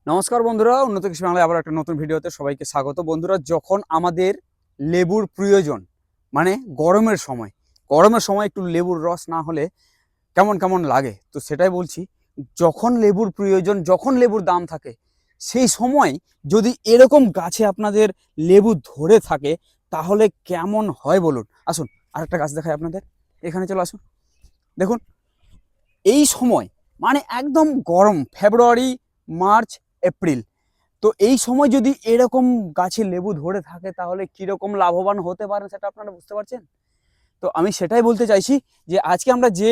নমস্কার বন্ধুরা, উন্নত কৃষি বাংলায় আবার একটা নতুন ভিডিওতে সবাইকে স্বাগত। বন্ধুরা, যখন আমাদের লেবুর প্রয়োজন, মানে গরমের সময় একটু লেবুর রস না হলে কেমন কেমন লাগে, তো সেটাই বলছি। যখন লেবুর প্রয়োজন, যখন লেবুর দাম থাকে, সেই সময় যদি এরকম গাছে আপনাদের লেবু ধরে থাকে তাহলে কেমন হয় বলুন। আসুন আরেকটা গাছ দেখাই আপনাদের, এখানে চলে আসুন। দেখুন, এই সময় মানে একদম গরম, ফেব্রুয়ারি, মার্চ, এপ্রিল, তো এই সময় যদি এরকম গাছে লেবু ধরে থাকে তাহলে কিরকম লাভবান হতে পারে সেটা আপনারা বুঝতে পারছেন। তো আমি সেটাই বলতে চাইছি যে আজকে আমরা যে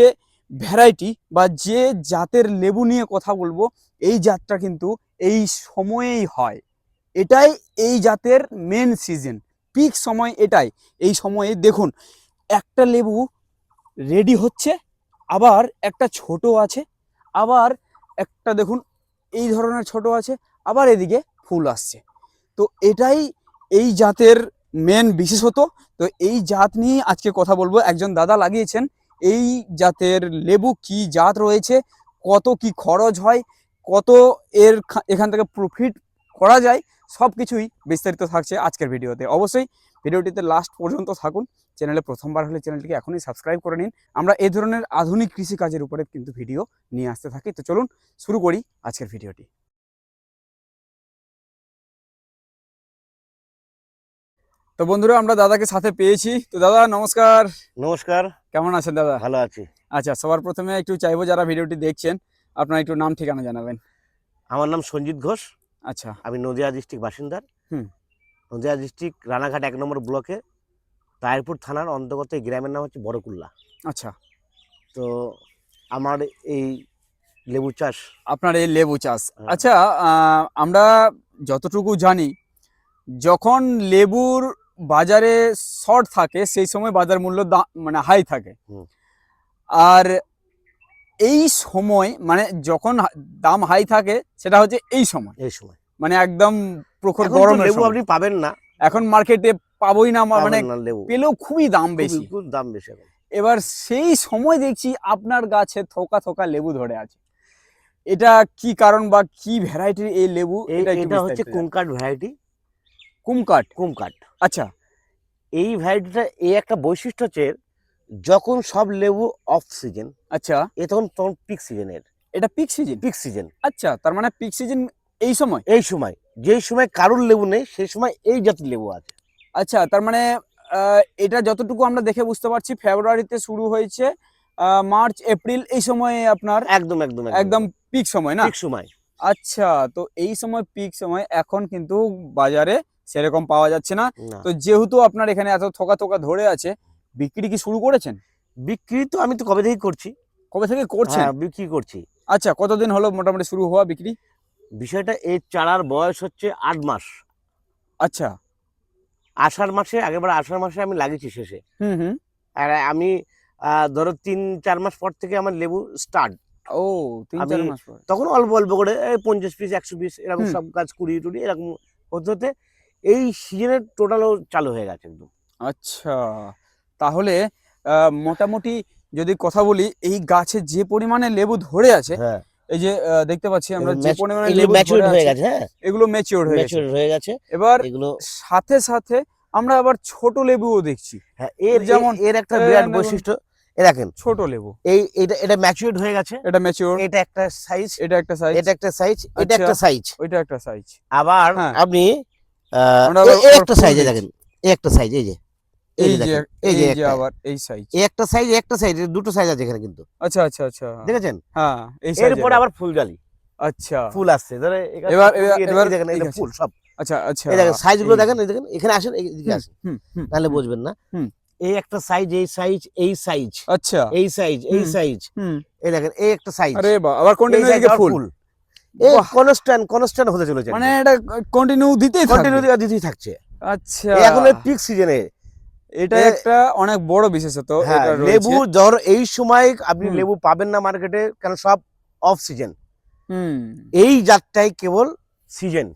ভ্যারাইটি বা যে জাতের লেবু নিয়ে কথা বলবো, এই জাতটা কিন্তু এই সময়েই হয়। এটাই এই জাতের মেন সিজন, পিক সময় এটাই। এই সময়ে দেখুন, একটা লেবু রেডি হচ্ছে, আবার একটা ছোট আছে, আবার একটা দেখুন এই ধরনের ছোট আছে, আবার এদিকে ফুল আসছে। তো এটাই এই জাতের মেন বিশেষত। তো এই জাত নিয়ে আজকে কথা বলবো। একজন দাদা লাগিয়েছেন এই জাতের লেবু, কি জাত রয়েছে, কত কি খরচ হয়, কত এখান থেকে প্রফিট করা যায়, সব কিছুই বিস্তারিত থাকছে আজকের ভিডিওতে। অবশ্যই ভিডিওটিতে লাস্ট পর্যন্ত থাকুন। চ্যানেলে প্রথমবার হলে চ্যানেলটিকে এখনই সাবস্ক্রাইব করে নিন। আমরা এই ধরনের আধুনিক কৃষিকাজের উপরে কিন্তু ভিডিও নিয়ে আসতে থাকি। তো চলুন শুরু করি আজকের ভিডিওটি। তো বন্ধুরা, আমরা দাদাকে সাথে পেয়েছি। তো দাদা নমস্কার। নমস্কার। কেমন আছেন দাদা? ভালো আছি। আচ্ছা, সবার প্রথমে একটু চাইবো যারা ভিডিওটি দেখছেন, আপনার একটু নাম ঠিকানা জানাবেন। আমার নাম সঞ্জিত ঘোষ। আচ্ছা। আমি নদিয়া ডিস্ট্রিক্ট বাসিন্দার। হুম। নদিয়া ডিস্ট্রিক্ট রানাঘাট ১ নম্বর ব্লকে তাহিরপুর থানার অন্তর্গত এই গ্রামের নাম হচ্ছে বড়কুল্লা। আচ্ছা, তো আমার এই লেবু চাষ। আপনার এই লেবু চাষ। আচ্ছা, আমরা যতটুকু জানি, যখন লেবুর বাজারে শর্ট থাকে সেই সময় বাজার মূল্য মানে হাই থাকে। হুম। আর এই সময় মানে যখন দাম হাই থাকে সেটা হচ্ছে এই সময়, এই সময় মানে একদম প্রখর এখন তো গরমের লেবু সময়। আপনি পাবেন না, এখন মার্কেটে পাবোই না, মানে পাবেন না লেবু। পেলেও খুবই দাম বেশি। খুব দাম বেশি এখন। এবার সেই সময় দেখছি আপনার গাছে থোকা থোকা লেবু ধরে আছে। এটা কি কারণ বা কি ভ্যারাইটির এই লেবু, এটা একটু এটা হচ্ছে বিস্তারিত জানান। কুমকাট ভ্যারাইটি। কুমকাট। কুমকাট আচ্ছা। এই ভ্যারাইটিটা এই একটা বৈশিষ্ট্য হচ্ছে, যখন সব লেবু অফ সিজন, আচ্ছা, তখন তখন পিক সিজনের এটা পিক সিজন। পিক সিজন আচ্ছা, তার মানে পিক সিজন এই সময়। এই সময়, যেই সময় কারোর লেবু নেই সেই সময় এই জাতের লেবু আছে। আচ্ছা, তার মানে এটা যতটুকু আমরা দেখে বুঝতে পারছি ফেব্রুয়ারিতে শুরু হয়েছে, মার্চ এপ্রিল এই সময়ে আপনার একদম একদম একদম একদম পিক সময় না? ঠিক সময়। আচ্ছা, তো এই সময় পিক সময়, এখন কিন্তু বাজারে সেরকম পাওয়া যাচ্ছে না। না, তো যেহেতু আপনার এখানে এত থোকা থোকা ধরে আছে, বিক্রি কি শুরু করেছেন? বিক্রি তো আমি তো কবে থেকেই করছি। কবে থেকে করছেন? হ্যাঁ, বিক্রি করছি। আচ্ছা, কতদিন হলো মোটামুটি শুরু হওয়া বিক্রি? বিষয়টা, এই চারার বয়স হচ্ছে ৮ মাস। আচ্ছা। আষাঢ় মাসে, আগেরবার আষাঢ় মাসে আমি লাগিয়েছি শেষে। হুম হুম। আর আমি ধরো ৩-৪ মাস পর থেকে আমার লেবু স্টার্ট। ও, ৩-৪ আমি মাস পর। তখন অল্প অল্প করে ৫০ পিস ১০০ পিস এরকম হুম। সব গাছ ২০-২০ এরকম হতে হতে এই সিজনের টোটালও চালু হয়ে গেছে একদম। আচ্ছা, তাহলে মোটামুটি যদি কথা বলি, এই গাছে যে পরিমাণে লেবু ধরে আছে, হ্যাঁ, এই যে দেখতে পাচ্ছি আমরা যে পরিমাণে এগুলো লেবু ধরে ম্যাচিউরড হয়ে আছে, গেছে। হ্যাঁ, এগুলো ম্যাচিওর হয়ে গেছে। ম্যাচিউরড হয়ে গেছে এবার এগুলো। সাথে সাথে আমরা আবার ছোট লেবুও দেখছি। হ্যাঁ, এর যেমন এর একটা বিরাট দেখুন, বৈশিষ্ট্য। দেখেন, ছোট লেবু, এটা ম্যাচিউরড হয়ে গেছে। এটা ম্যাচিওর, এটা একটা সাইজ, এটা একটা সাইজ, এটা একটা সাইজ, এটা আচ্ছা, একটা সাইজ। ওইটা একটা সাইজ। আবার হ্যাঁ, আপনি আমরা আবার এই আবার একটা ফুল সাইজে দেখছি। দেখেন, এই একটা সাইজ, এই যে এই এই যে যে দেখেন, এই যে এই যে একটা, আবার এই সাইজ। এই একটা সাইজ, একটা সাইজ, দুটো সাইজ আছে এখানে কিন্তু। আচ্ছা আচ্ছা আচ্ছা। দেখেছেন? হ্যাঁ, এই সাইজের। এরপরে আবার ফুল জালি, আচ্ছা, ফুল আসছে। ধরে এখানে এবার ফুল এবার দিয়ে এবার এই দেখেন, এই এটা গাছে। ফুল সব। আচ্ছা আচ্ছা। এই দেখেন সাইজগুলো এই দেখেন, যে। এই দেখেন, এখানে আসেন, এইদিকে হুম আসেন, হুম হুম তাহলে হুম বুঝবেন না। হুম। এই একটা সাইজ, এই সাইজ, এই সাইজ, আচ্ছা। এই সাইজ, এই হুম সাইজ, হুম। এই দেখেন, এই একটা সাইজ, আরে বাহ, আবার এই কন্টিনিউ সাইজ, এদিকে আবার ফুল। ফুল। এই বাহ, কনস্ট্যান্ট হতে চলেছে মানে একদম। এটা কন্টিনিউ দিতেই থাকবে। কন্টিনিউ দিতেই থাকছে। আচ্ছা, এখন এই পিক সিজনে এটা একটা অনেক বড় বিশেষত হ্যাঁ, এটা লেবু রয়েছে। ধর এই সময় আপনি হুম লেবু পাবেন না মার্কেটে, কেন সব অফ সিজন। হুম। এই জাতটাই কেবল সিজন,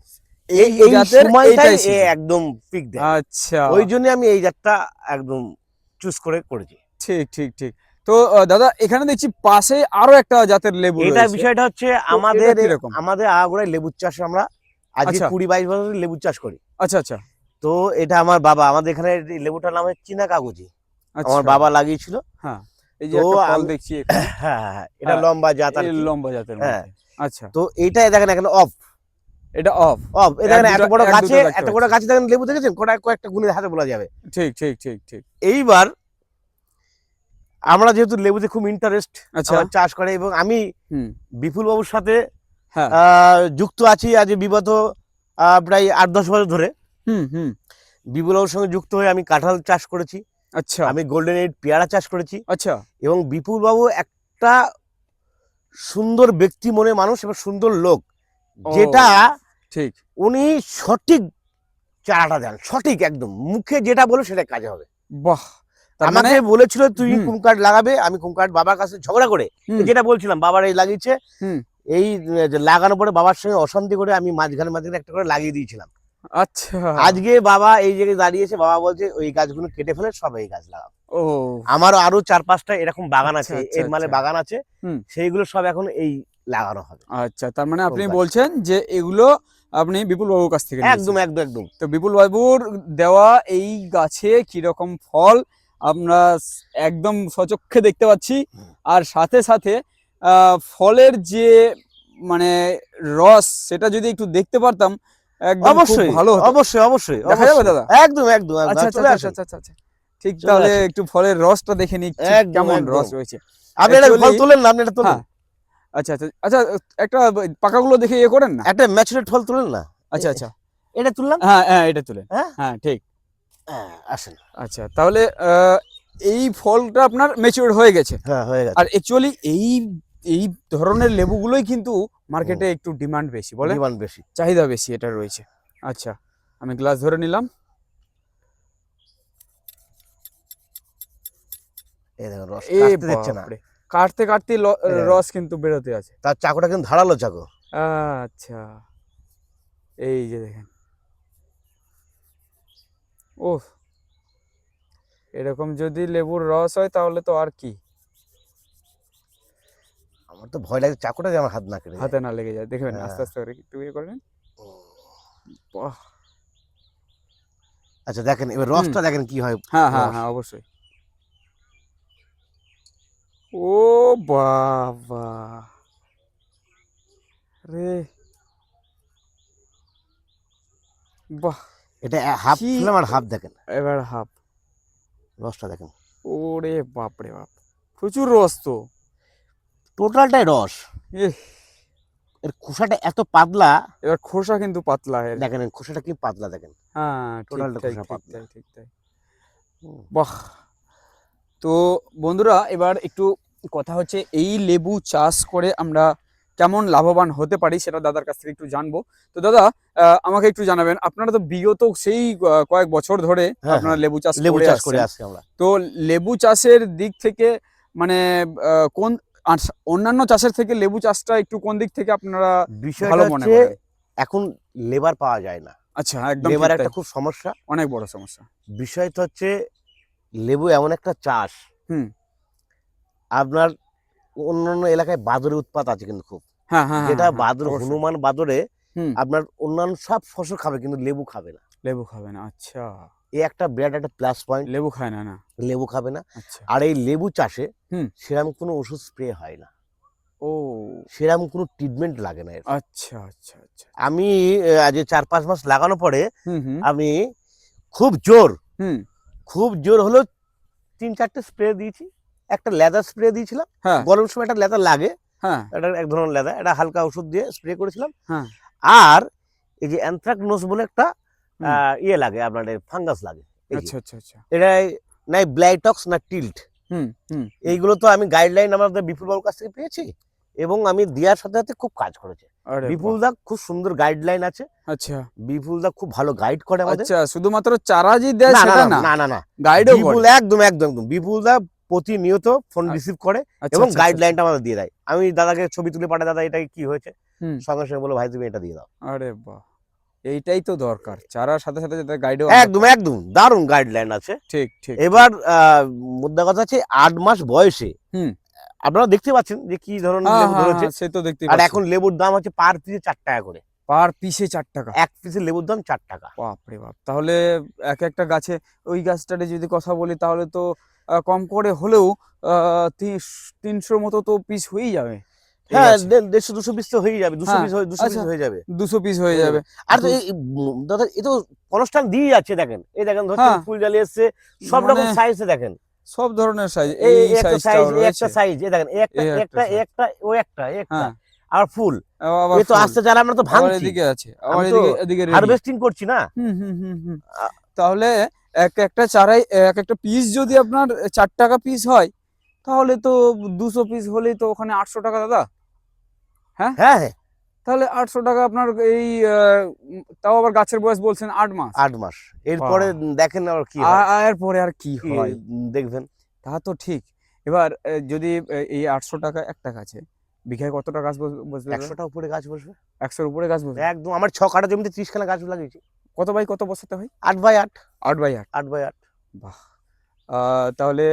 এই এই জাতের সময়টাই এইটাই সিজন। একদম পিক দেয়। আচ্ছা, ওই জন্য আমি এই জাতটা একদম চুজ করে করেছি। ঠিক ঠিক ঠিক। তো দাদা এখানে দেখছি পাশে আরো একটা জাতের লেবু এটা রয়েছে। বিষয়টা হচ্ছে তো আমাদের এটা কিরকম? আমাদের আগাগোড়ায় লেবুর চাষ আমরা আজকে আচ্ছা 20-22 বছর লেবু চাষ করি। আচ্ছা আচ্ছা তো এটা আমার বাবা, আমাদের এখানে এই লেবুটার নাম হচ্ছে চীনা কাগজি, আমার আচ্ছা। বাবা লাগিয়েছিল। হ্যাঁ এই যে তো একটা ফল আমি দেখছি এখানে। হ্যাঁ হ্যাঁ হ্যাঁ, এটা হ্যাঁ, লম্বা জাত আর এই কি। লম্বা জাতের হ্যাঁ, মধ্যে। আচ্ছা তো এইটাই দেখেন এখানে অফ এটা অফ। অফ, এই দেখেন এত বড় এক গাছে, দুটো দেখতে এত বড় পাচ্ছি। গাছে দেখেন লেবু দেখেছেন, কয়েকটা গুণের হাতে বলা যাবে। ঠিক ঠিক ঠিক ঠিক। এইবার আমরা যেহেতু লেবুতে খুব ইন্টারেস্ট, আচ্ছা আমার চাষ করে, এবং আমি হুম বিপুল বাবুর সাথে হ্যাঁ যুক্ত আছি আজ বিগত প্রায় 8-10 বছর ধরে। হুম হুম বিপুল বাবুর সঙ্গে যুক্ত হয়ে আমি কাঁঠাল চাষ করেছি, আচ্ছা আমি গোল্ডেন এইড পেয়ারা চাষ করেছি, আচ্ছা এবং বিপুল বাবু একটা সুন্দর ব্যক্তি মনে মানুষ এবং সুন্দর লোক, ও, যেটা ঠিক উনি সঠিক চারাটা দেন, সঠিক একদম মুখে যেটা বলে সেটা কাজে হবে। বাহ তার মানে আমাকে বলেছিল তুই হুম। কুমকাট লাগাবে, আমি কুমকাট বাবার কাছে ঝগড়া করে হুম যেটা বলছিলাম, বাবার এই লাগিয়েছে, হুম এই যে লাগানোর পরে বাবার সঙ্গে অশান্তি করে আমি মাঝখানে একটা করে লাগিয়ে দিয়েছিলাম। আচ্ছা আজকে বাবা এই জায়গায় দাঁড়িয়েছে, বাবা বলছে ওই গাছগুলো কেটে ফেলে সব এই গাছ লাগাও। ও আমারও আরো 4-5টা এরকম বাগান আচ্ছা, আছে, আচ্ছা, এর মালে আচ্ছা। বাগান আছে, হুম। সেইগুলো সব এখন এই লাগানো হবে। আচ্ছা তার মানে আপনি সব গাছ। বলছেন যে এগুলো আপনি বিপুল বাবুর কাছ থেকে একদম নিয়েছেন। একদম একদম। তো বিপুল বাবুর দেওয়া এই গাছে কিরকম ফল আমরা একদম সচক্ষে দেখতে পাচ্ছি, হুম। আর সাথে সাথে ফলের যে মানে রস সেটা যদি একটু দেখতে পারতাম একদম খুব অবশ্যই ভালো হতো। অবশ্যই অবশ্যই দেখা যাবে দাদা? একদম একদম একদম, আচ্ছা আচ্ছা চলে আচ্ছা আসুন, আচ্ছা আচ্ছা আচ্ছা। ঠিক চলে তাহলে আসুন। একটু ফলের রসটা দেখে নিচ্ছি একদম কেমন একদম। রস রয়েছে। আপনি এটা ফল Actually- তোলেন না, আপনি এটা তোলেন। হ্যাঁ আচ্ছা আচ্ছা আচ্ছা একটা পাকাগুলো দেখে ইয়ে করেন না। একটা ম্যাচুরেট ফল তোলেন না। আচ্ছা আচ্ছা এটা তুললাম। হ্যাঁ হ্যাঁ এটা তুলেন। হ্যাঁ হ্যাঁ ঠিক। হ্যাঁ, আসেন। আচ্ছা তাহলে এই ফলটা আপনার ম্যাচিউর হয়ে গেছে। হ্যাঁ হয়ে গেছে। আর অ্যাকচুয়ালি এই এই ধরনের লেবুগুলোই কিন্তু মার্কেটে একটু ডিমান্ড বেশি, বলে ডিমান্ড বেশি। চাহিদা বেশি এটা রয়েছে। আচ্ছা আমি গ্লাস ধরে নিলাম। এই দেখেন রস এ কাটতে দিচ্ছে না। বাপরে, কাটতে কাটতে দেখেন। রস কিন্তু বেরোতে আছে। তার চাকুটা কিন্তু ধারালো চাকু। আচ্ছা এই যে দেখেন, ওহ এরকম যদি লেবুর রস হয় তাহলে তো আর কি, আমার তো ভয় লাগে চাকুটা যে আমার হাত না কেটে যায়। হাতে না লেগে যায়। দেখবেন হ্যাঁ। আস্তে আস্তে করে একটু ইয়ে করেন। বাহ আচ্ছা দেখেন এবার রসটা দেখেন কি হয়। হ্যাঁ হ্যাঁ রস। হ্যাঁ অবশ্যই। ও বাবা রে, বাহ এটা হাফ কি ফেলাম আর হাফ দেখেন, এবার হাফ। রসটা দেখেন, ওরে বাপরে বাপ, প্রচুর রস তো। টোটালটাই রস। এহ, এর খোসাটা এত পাতলা, এবার খোসা কিন্তু পাতলা এর। দেখেন এর খোসাটা কি পাতলা দেখেন। হ্যাঁ ঠিক টোটালটা তাই খোসা ঠিক পাতলা। তাই ঠিক তাই। বাহ। তো বন্ধুরা এবার একটু কথা হচ্ছে এই লেবু চাষ করে আমরা কেমন লাভবান হতে পারি সেটা দাদার কাছ থেকে একটু জানবো। তো দাদা আমাকে একটু জানাবেন, আপনারা তো বিগত সেই কয়েক বছর ধরে হ্যাঁ আপনারা হ্যাঁ, লেবু চাষ লেবু করে চাষ করে আসছেন। আসছি আমরা। তো লেবু চাষের দিক থেকে মানে কোন অন্যান্য চাষের থেকে লেবু চাষটা একটু কোন দিক থেকে আপনারা বিষয়টা ভালো মনে হচ্ছে করেন? এখন লেবার পাওয়া যায় না, আচ্ছা একদম লেবার ঠিক একটা তাই, খুব সমস্যা। অনেক বড় সমস্যা। বিষয়টা হচ্ছে লেবু এমন একটা চাষ, হুম আপনার অন্যান্য এলাকায় বাদরের উৎপাত আছে কিন্তু খুব, হ্যাঁ হ্যাঁ হ্যাঁ যেটা হ্যাঁ, বাদর অবশ্যই। হনুমান বাদরে হুম আপনার অন্যান্য সব ফসল খাবে কিন্তু লেবু খাবে না। লেবু খাবে না, আচ্ছা এই একটা বিরাট একটা প্লাস পয়েন্ট, লেবু খায় না না, লেবু খাবে না। আচ্ছা আর এই লেবু চাষে হুম সেরকম কোনো ওষুধ স্প্রে হয় না, ও সেরকম কোনো ট্রিটমেন্ট লাগে না এর। আচ্ছা আচ্ছা আচ্ছা আমি আজ 4-5 মাস লাগানোর পরে হুম হুম আমি খুব জোর হুম খুব জোর হলো 3-4টে স্প্রে দিয়েছি। একটা লেদার স্প্রে দিয়েছিলাম, হ্যাঁ গরম সময় একটা লেদার লাগে, হ্যাঁ এটা এক ধরনের লেদা, এটা হালকা ওষুধ দিয়ে স্প্রে করেছিলাম। হ্যাঁ আর এই যে অ্যানথ্রাকনোজ বলে একটা হুম, ইয়ে লাগে, আপনার ফাঙ্গাস লাগে, এই যে আচ্ছা আচ্ছা আচ্ছা এটা নাই ব্লাইটক্স না টিল্ট, হুম হুম এইগুলো তো আমি গাইডলাইন আমাদের বিপুল বাবুর কাছ থেকে পেয়েছি, এবং আমি দেওয়ার সাথে সাথে খুব কাজ করেছে। আরে বিপুল বাহ, দা খুব সুন্দর গাইডলাইন আছে, আচ্ছা বিপুল দা খুব ভালো গাইড করে আমাদের। আচ্ছা শুধুমাত্র চারা যে দেয় না না সেটা না না, না না না, গাইডও বিপুল করে। একদম একদম একদম বিপুল দা প্রতিনিয়ত ফোন রিসিভ করে আচ্ছা এবং আচ্ছা, গাইডলাইনটা আমাদের দিয়ে দেয়। আমি দাদাকে ছবি তুলে পাঠাই, দাদা এটা কি হয়েছে, হুম সঙ্গে সঙ্গে বলো ভাই তুমি এটা দিয়ে দাও। আরে বাহ এইটাই তো দরকার, চারার সাথে সাথে যাতে গাইডও একদম একদম দারুণ গাইডলাইন আছে। ঠিক ঠিক এবার মুদ্রা কথা হচ্ছে 8 মাস বয়সে হুম আপনারা দেখতে পাচ্ছেন যে কি ধরনের হ্যাঁ লেবু হ্যাঁ ধরেছে। হ্যাঁ, সে তো দেখতে আর পাচ্ছি। এখন লেবুর দাম হচ্ছে পার পিসে 4 টাকা করে, পার পিসে 4 টাকা? এক পিসের লেবুর দাম 4 টাকা। বাপরে বাপ, তাহলে এক একটা গাছে, ওই গাছটারে যদি কথা বলি তাহলে তো কম করে হলেও 300 মতো তো পিস হয়েই যাবে এই হ্যাঁ, গাছে। 150-200 পিস তো হয়ে যাবে, 200 হ্যাঁ, পিস 200 পিস আচ্ছা, হয়ে যাবে। 200 পিস হয়ে যাবে। আর তো দু- দাদা এ তো কনস্ট্যান্ট দিয়ে যাচ্ছে, দেখেন এই দেখেন ধরছেন হ্যাঁ, ফুল জালি এসছে, সব মানে রকম সাইজে দেখেন। সব ধরনের সাইজ, এই এই একটা সাইজটাও সাইজ, এই রয়েছে। একটা সাইজ, এই দেখেন এই একটা এই এই একটা একটা এই size। একটা ও একটা এই একটা হ্যাঁ, আর ফুল। আবার এ তো ফুল, আসছে যারা আমরা তো আবার ভাঙছি, এদিকে আছে, আবার আমি তো এদিকে ready। হারভেস্টিং করছি না। হুম হুম হুম হুম। আ- তাহলে এক একটা চারাই, এক একটা পিস যদি আপনার 4 টাকা পিস হয়, তাহলে তো 200 পিস হলেই তো ওখানে 800 টাকা দাদা। হ্যাঁ, হ্যাঁ হ্যাঁ, তাহলে 800 টাকা আপনার এই তাও আবার গাছের বয়স বলছেন 8 মাস। 8 মাস। এরপরে বাহ! দেখেন আর কি হয়, এর পরে আর কি কি হয়? দেখবেন। তা তো ঠিক। এবার যদি এই 800 টাকা একটা গাছে বিঘায় কতটা গাছ বসবে দাদা? 100টা উপরে গাছ বসবে 100-র উপরে গাছ বসবে। একদম। আমার 6 কাঠা জমিতে 30 খানা গাছ লাগিয়েছি। কত বাই কত বসাতে হয়? 8 বাই 8, 8/8। 8 বাই 8। বাহ! তাহলে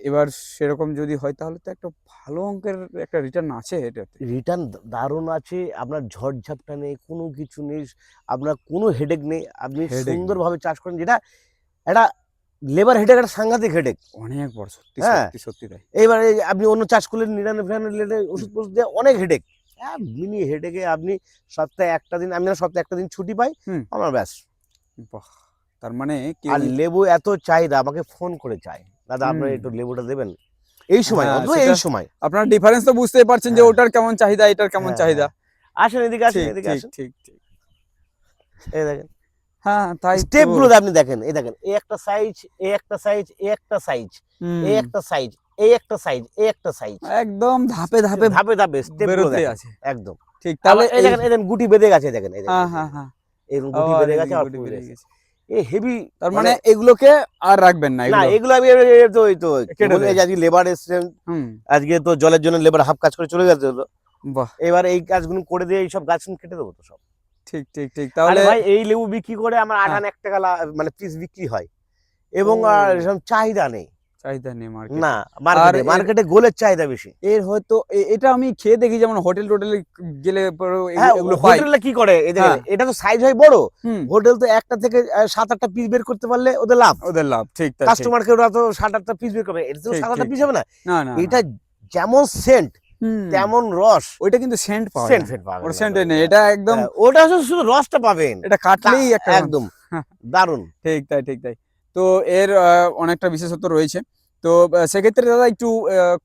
এবার সেরকম যদি হয় তাহলে তো একটা ভালো অঙ্কের একটা রিটার্ন আছে এটাতে। রিটার্ন দারুণ আছে, আপনার ঝড়ঝাপটা নেই, কোনো কিছু নেই, আপনার কোনো হেডেক নেই, আপনি হেডেক নেই। সুন্দরভাবে চাষ করেন। যেটা একটা লেবার হেডেক, একটা সাংঘাতিক হেডেক। অনেক বড়, সত্যি হ্যাঁ, সত্যি সত্যি তাই। এইবারে আপনি অন্য চাষ করলে নিরানে ফিরানে লেটে ওষুধ ফষুধ দিয়ে অনেক হেডেক। হ্যাঁ, মিনি হেডেকে আপনি সপ্তাহে একটা দিন, আমি না সপ্তাহে একটা দিন ছুটি পাই, হুম, আমার ব্যাস। বাহ! তার মানে আর কেউ লেবু এত চাহিদা, আমাকে ফোন করে চায়, দাদা আপনারা হুম, একটু লেবুটা দেবেন এই সময়, হ্যাঁ, অন্তত সেটা এই সময়। আপনারা ডিফারেন্স তো বুঝতেই পারছেন যে হ্যাঁ ওটার কেমন চাহিদা, এটার কেমন হ্যাঁ চাহিদা। হ্যাঁ, আসেন এদিকে, আসেন ঠিক এদিকে ঠিক আসেন। ঠিক ঠিক। এই দেখেন হ্যাঁ, তাই তো। স্টেপ গুলো আপনি দেখেন, এই দেখেন এই একটা সাইজ, এই একটা সাইজ, এই একটা সাইজ, এই হুম, একটা সাইজ, এই একটা সাইজ, এই একটা সাইজ, একদম ধাপে ধাপে ধাপে ধাপে স্টেপ গুলো বেরোতেই দেখেন। আছে। একদম। ঠিক, আবার তাহলে এই এই দেখেন, এই দেখেন গুটি বেঁধে গেছে, দেখেন এই দেখেন, হ্যাঁ এই হ্যাঁ দেখেন হ্যাঁ, এরকম গুটি আবার বেঁধে গেছে, এদিকে আর গুটি ফুল বেরিয়ে বেরিয়েছে। গেছে। এই হেভি, তার মানে মানে এগুলোকে আর রাখবেন না, না এগুলো এগুলো আমি তো ওই তো কেটে বলে দেবেন। যে আজকে লেবার এসছেন, হুম, আজকে তো জলের জন্য লেবার হাফ কাজ করে চলে গেছে হলো। বাহ! এবার এই কাজগুলো করে দিয়ে এই সব গাছ কেটে দেবো তো সব। ঠিক ঠিক ঠিক। আরে তাহলে ভাই এই লেবু বিক্রি করে আমার হ্যাঁ, 8 টাকা মানে পিস বিক্রি হয়, ও এবং এরকম চাহিদা নেই। চাহিদা নেই না, মার্কেটে। আর মার্কেটে মার্কেটে গোলের চাহিদা বেশি। এর হয়তো এটা আমি খেয়ে দেখি, যেমন হোটেল টোটেলে গেলে পরে হ্যাঁ, এগুলো পাই। হোটেলে কি করে এই দেখেন, হ্যাঁ, এটা তো সাইজ হয় বড়। হুম, হোটেল তো একটা থেকে 7-8টা পিস বের করতে পারলে ওদের লাভ। ওদের লাভ, ঠিক তাই, ঠিক কাস্টমারকে ওরা তো 7-8টা পিস বের করবে, এটা তো ঠিক 7-8টা ঠিক পিস ঠিক। হবে না। না না না, এটা যেমন সেন্ট হুম, তেমন রস, ওইটা কিন্তু সেন্ট পাওয়া সেন্ট যায় না। ফেন্ট পাবেন ওর না সেন্টে তো। নেই, এটা একদম ওটা শুধু রসটা পাবেন, এটা কাটলেই একটা একদম দারুণ। ঠিক তাই ঠিক তাই। তো এর অনেকটা বিশেষত্ব রয়েছে। তো সেক্ষেত্রে দাদা একটু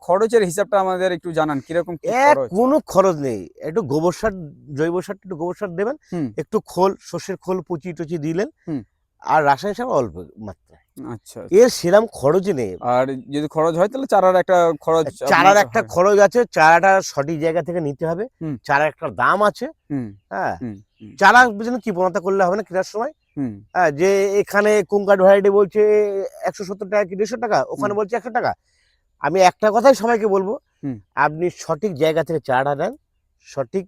খরচের হিসাবটা আমাদের একটু জানান, কিরকম কি খরচ? কোনো খরচ নেই, একটু গোবর সার, জৈব সার, একটু গোবর সার দেবেন, হুম একটু খোল, সর্ষের খোল পচিয়ে টচিয়ে দিলেন, হুম, আর রাসায়নিক সার অল্প মাত্রায়। আচ্ছা। এর সেরকম খরচ নেই। আর যদি খরচ হয় তাহলে চারার একটা খরচ চারার আপনার একটা হয়। খরচ আছে, চারাটা সঠিক জায়গা থেকে নিতে হবে, হুম চারার একটা দাম আছে। হুম হ্যাঁ, হুম হুম চারা বুঝলেন কি প্রণতা করলে হবে না কেনার সময়। হুম হ্যাঁ, যে এখানে কুমকাট ভ্যারাইটি বলছে 170 টাকা কি 150 টাকা, হুম ওখানে বলছে 100 টাকা। আমি একটা কথাই সবাইকে বলবো, হুম, আপনি সঠিক জায়গা থেকে চারাটা নেন, সঠিক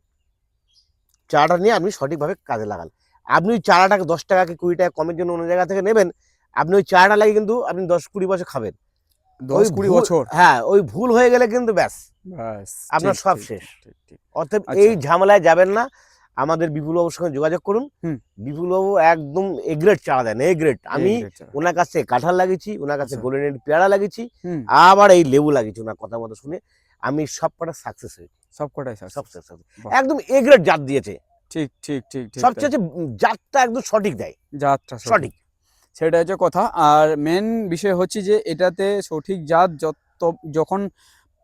চারাটা নিয়ে আপনি সঠিকভাবে কাজে লাগান। আপনি ওই চারাটাকে 10 টাকা কি 20 টাকা কমের জন্য অন্য জায়গা থেকে নেবেন, আপনি ওই চারাটা লাগিয়ে কিন্তু আপনি 10-20 বছর খাবেন। ওই 10-20 ভুল, বছর। হ্যাঁ ওই ভুল হয়ে গেলে কিন্তু ব্যাস ব্যাস, আপনার ঠিক সব ঠিক শেষ। ঠিক ঠিক ঠিক। অতএব এই আচ্ছা, ঝামেলায় যাবেন না, আমাদের বিপুলবাবুর সঙ্গে যোগাযোগ করুন। হুম, বিপুলবাবু একদম এ গ্রেড চারা দেন, এ গ্রেড। আমি এই great চারা। ওনার কাছ থেকে কাঁঠাল লাগিয়েছি, ওনার কাছে আচ্ছা, গোল্ডেন পেয়ারা লাগিয়েছি, হুম, আবার এই লেবু লাগিয়েছি, ওনার কথা মতো শুনে আমি সব কটা সাকসেস হয়েছি, সবকটাই সব সাকসেস। সাকসেস। বাহ! একদম এ গ্রেড জাত দিয়েছে, ঠিক ঠিক ঠিক ঠিক তাই। সবচেয়ে জাতটা একদম সঠিক দেয়, জাতটা সঠিক, সঠিক। সেটা হচ্ছে কথা। আর মেন বিষয় হচ্ছে যে এটাতে সঠিক জাত যখন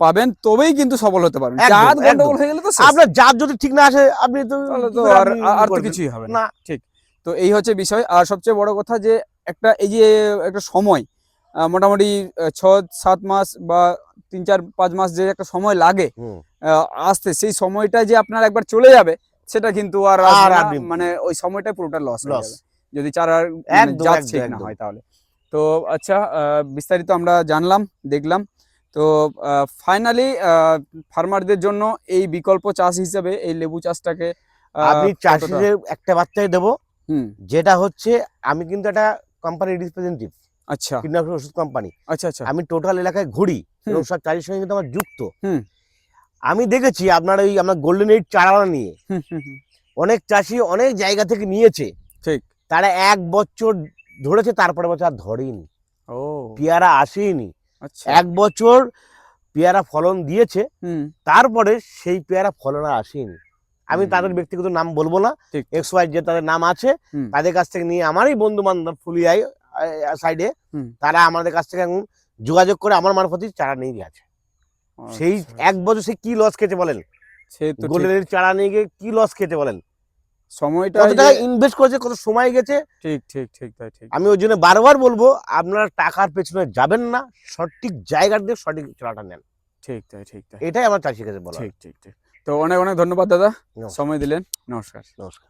পাবেন তবেই কিন্তু সফল হতে পারবেন। একদম জাত একদম। গন্ডগোল হয়ে গেলে তো শেষ। আপনার জাত যদি ঠিক না আসে, আপনি তো তাহলে কি তো করে আর আপনি আর তো করবেন? কিছুই হবে না। না। ঠিক। তো এই হচ্ছে বিষয়। আর সবচেয়ে বড় কথা যে একটা এই যে একটা সময় মোটামুটি 6-7 মাস বা 3-4-5 মাস যে একটা সময় লাগে হুম। আসতে, সেই সময়টা যে আপনার একবার চলে যাবে সেটা কিন্তু আর আসবে আর না। আপনি মানে ওই সময়টা পুরোটা লস হয়ে লস। যাবে যদি চারার মানে একদম জাত একদম ঠিক না একদম। হয় তাহলে। তো আচ্ছা, বিস্তারিত আমরা জানলাম, দেখলাম। তো ফাইনালি ফার্মারদের জন্য এই বিকল্প চাষ হিসেবে এই লেবু চাষটাকে আপনি কতটা? চাষিদের একটা বার্তাই দেবো, হুম, যেটা হচ্ছে আমি কিন্তু একটা কোম্পানির রিপ্রেজেন্টেটিভ, আচ্ছা কীটনাশক ওষুধ কোম্পানি। আচ্ছা আচ্ছা, আমি টোটাল এলাকায় ঘুরি হুম। এবং সব চাষির সঙ্গে কিন্তু আমার যুক্ত। হুম। আমি দেখেছি আপনার ওই আমার গোল্ডেন এইট চারা নিয়ে হুম, হুম, হুম, অনেক চাষি অনেক জায়গা থেকে নিয়েছে, ঠিক। তারা 1 বছর ধরেছে, তারপরে বছর আর ধরেইনি, ও পেয়ারা আসেইনি। আচ্ছা। 1 বছর পেয়ারা ফলন দিয়েছে, হুম, তারপরে সেই পেয়ারা ফলন আর আসেনি। আমি হুম, তাদের ব্যক্তিগত নাম বলবো না, ঠিক ঠিক। XY যে তাদের নাম আছে, হুম, তাদের কাছ থেকে নিয়ে আমারই বন্ধু বান্ধব ফুলিয়ায় সাইডে, হুম। তারা আমাদের কাছ থেকে এখন যোগাযোগ করে আমার মারফতই চারা নিয়ে গেছে। সেই আচ্ছা, 1 বছর সে কি লস খেতে বলেন, সে তো ঠিক। গোল্ডেনের চারা নিয়ে গিয়ে কি লস খেতে বলেন, সময়টা কত এই টাকা যে ইনভেস্ট করেছে, কত সময় গেছে। ঠিক ঠিক ঠিক তাই ঠিক। আমি ওই জন্য বারবার বলবো, আপনারা টাকার পেছনে যাবেন না, সঠিক জায়গার দিয়ে সঠিক চারাটা নেন, ঠিক তাই ঠিক তাই। এটাই আমার চাষির কাছে বলা। ঠিক ঠিক ঠিক। তো অনেক অনেক ধন্যবাদ দাদা, নমস্কার। সময় দিলেন। নমস্কার। নমস্কার।